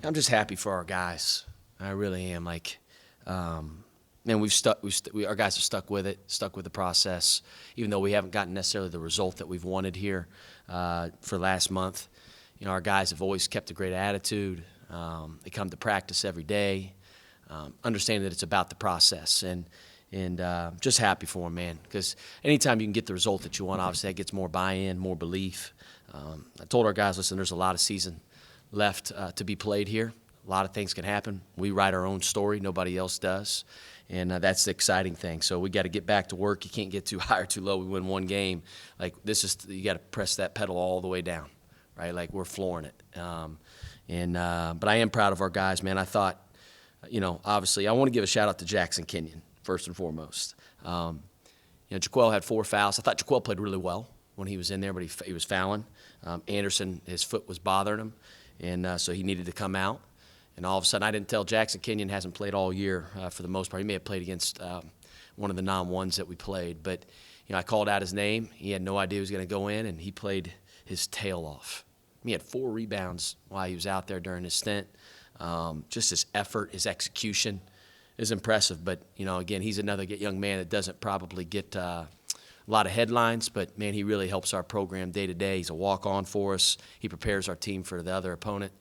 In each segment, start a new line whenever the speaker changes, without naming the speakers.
I'm just happy for our guys. I really am. Like, man, our guys have stuck with it, stuck with the process, even though we haven't gotten necessarily the result that we've wanted here for last month. Our guys have always kept a great attitude. They come to practice every day, understanding that it's about the process. And just happy for them, man, because anytime you can get the result that you want, obviously that gets more buy-in, more belief. I told our guys, listen, there's a lot of season left to be played here. A lot of things can happen. We write our own story. Nobody else does. And that's the exciting thing. So we got to get back to work. You can't get too high or too low. We win one game. Like, you got to press that pedal all the way down, right? Like, we're flooring it. But I am proud of our guys, man. I thought, obviously, I want to give a shout-out to Jackson Kenyon, first and foremost. Jaquel had 4 fouls. I thought Jaquel played really well when he was in there, but he was fouling. Anderson, his foot was bothering him, and so he needed to come out. And all of a sudden, I didn't tell Jackson Kenyon hasn't played all year for the most part. He may have played against one of the non-ones that we played. But, I called out his name. He had no idea he was going to go in, and he played his tail off. He had 4 rebounds while he was out there during his stint. Just his effort, his execution is impressive. But, again, he's another young man that doesn't probably get a lot of headlines, but, man, he really helps our program day to day. He's a walk-on for us. He prepares our team for the other opponent,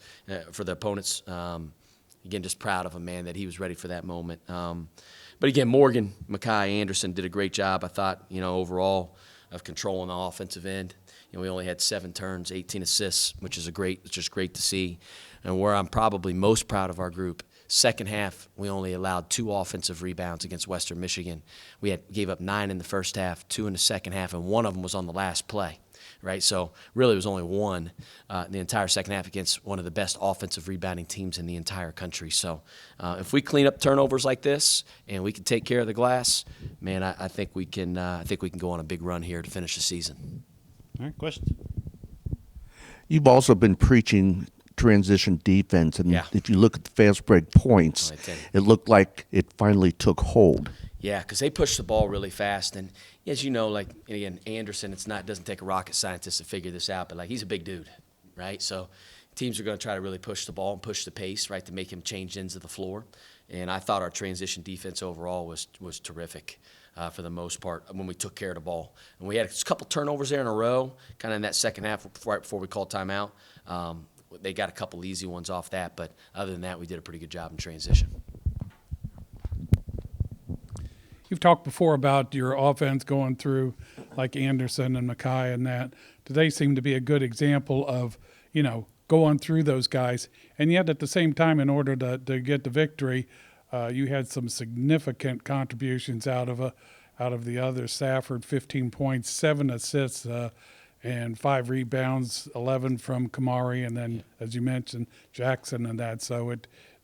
for the opponents. Again, just proud of him, man, that he was ready for that moment. But, again, Morgan, Makai, Anderson did a great job, I thought, overall, of controlling the offensive end. We only had 7 turns, 18 assists, which is just great to see. And where I'm probably most proud of our group, second half, we only allowed 2 offensive rebounds against Western Michigan. We gave up 9 in the first half, 2 in the second half, and one of them was on the last play, right? So really it was only 1 in the entire second half against one of the best offensive rebounding teams in the entire country. So if we clean up turnovers like this and we can take care of the glass, man, I think we can go on a big run here to finish the season.
All right, questions?
You've also been preaching transition defense, and if you look at the fast break points, it looked like it finally took hold.
Yeah, because they push the ball really fast, and as you know, like, again, Anderson, doesn't take a rocket scientist to figure this out, but like, he's a big dude, right? So teams are going to try to really push the ball and push the pace, right, to make him change ends of the floor. And I thought our transition defense overall was terrific. For the most part, when we took care of the ball. And we had a couple turnovers there in a row, kind of in that second half right before we called timeout. They got a couple easy ones off that, but other than that, we did a pretty good job in transition.
You've talked before about your offense going through like Anderson and Makai and that. Do they seem to be a good example of, going through those guys? And yet at the same time, in order to get the victory, you had some significant contributions out of the other. Stafford, 15 points, 7 assists, and 5 rebounds, 11 from Kamari, and then, as you mentioned, Jackson and that. So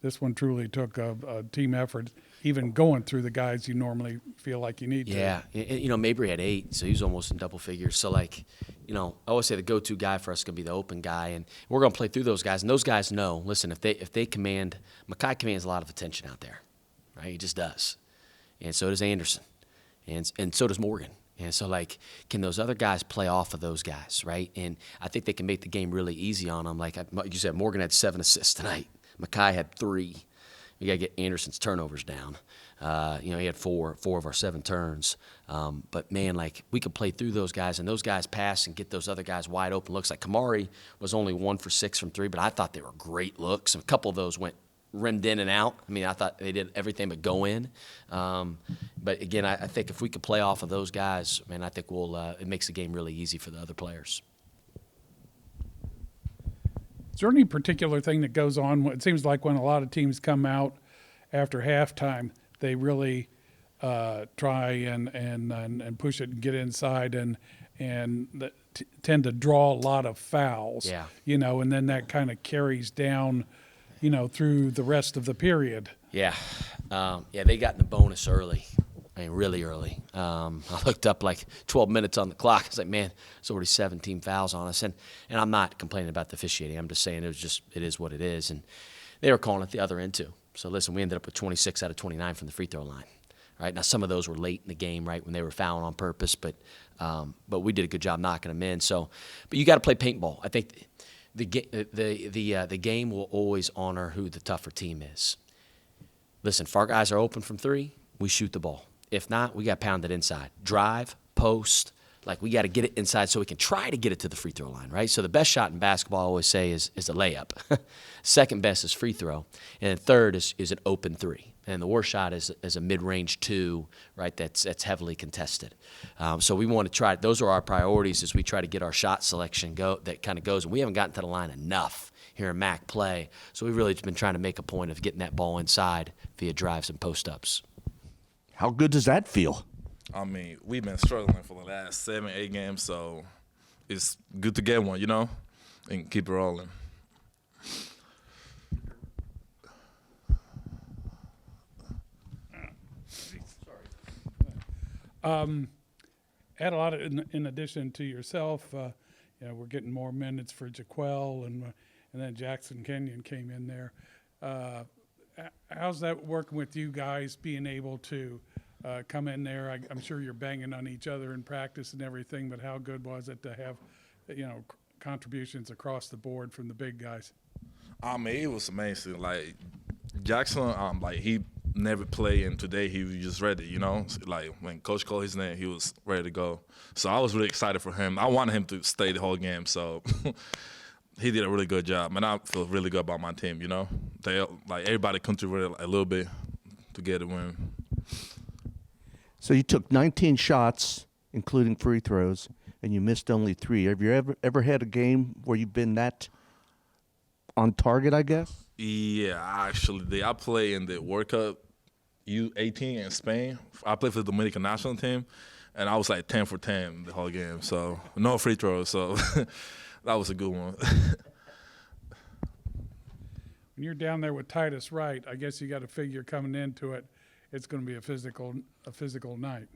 this one truly took a team effort, even going through the guys you normally feel like you need to.
Yeah, Mabry had 8, so he was almost in double figures. So, like, I always say the go-to guy for us is going to be the open guy, and we're going to play through those guys. And those guys know, listen, if they command – Makai commands a lot of attention out there, right? He just does. And so does Anderson, and so does Morgan. And so, like, can those other guys play off of those guys, right? And I think they can make the game really easy on them. Like you said, Morgan had 7 assists tonight. Makai had 3. We got to get Anderson's turnovers down. He had 4 of our 7 turns. But, man, like, we could play through those guys, and those guys pass and get those other guys wide open looks. Like Kamari was only 1 for 6 from 3, but I thought they were great looks. A couple of those went rimmed in and out. I mean, I thought they did everything but go in. But, again, I think if we could play off of those guys, man, I think it makes the game really easy for the other players.
Is there any particular thing that goes on? It seems like when a lot of teams come out after halftime, they really try and push it and get inside and tend to draw a lot of fouls.
Yeah.
And then that kind of carries down, through the rest of the period.
Yeah. They got in the bonus early. I mean, really early. I looked up like 12 minutes on the clock. I was like, man, there's already 17 fouls on us. And I'm not complaining about the officiating. I'm just saying it is what it is. And they were calling it the other end too. So, listen, we ended up with 26 out of 29 from the free throw line. Right? Now, some of those were late in the game, right, when they were fouling on purpose. But we did a good job knocking them in. So, but you got to play paintball. I think the game will always honor who the tougher team is. Listen, if our guys are open from three, we shoot the ball. If not, we got to pound it inside. Drive, post, like we got to get it inside so we can try to get it to the free throw line, right? So the best shot in basketball, I always say, is a layup. Second best is free throw. And then third is an open three. And the worst shot is a mid-range two, right, that's heavily contested. So we want to try, those are our priorities as we try to get our shot selection that kind of goes. And we haven't gotten to the line enough here in MAC play. So we've really been trying to make a point of getting that ball inside via drives and post-ups.
How good does that feel?
I mean, we've been struggling for the last 7-8 games, so it's good to get one, you know, and keep it rolling.
Add a lot of, in addition to yourself, we're getting more minutes for Jaquel, and then Jackson Kenyon came in there. How's that working with you guys, being able to come in there? I'm sure you're banging on each other in practice and everything, but how good was it to have, contributions across the board from the big guys?
I mean, it was amazing. Like Jackson, he never played, and today he was just ready, you know? Like when Coach called his name, he was ready to go. So I was really excited for him. I wanted him to stay the whole game, so he did a really good job. And I feel really good about my team, you know? Everybody contributed a little bit to get a win.
So you took 19 shots, including free throws, and you missed only 3. Have you ever had a game where you've been that on target, I guess?
Yeah, I actually did. I play in the World Cup U18 in Spain. I played for the Dominican national team, and I was like 10 for 10 the whole game. So no free throws. So that was a good one.
When you're down there with Titus Wright, I guess you got to figure coming into it, it's going to be a physical night.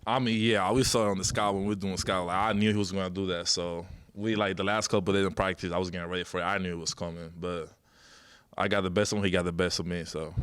I mean, yeah, we saw it on the scout when we were doing scout. Like, I knew he was going to do that. So we, the last couple of days in practice, I was getting ready for it. I knew it was coming, but I got the best of him. He got the best of me, so.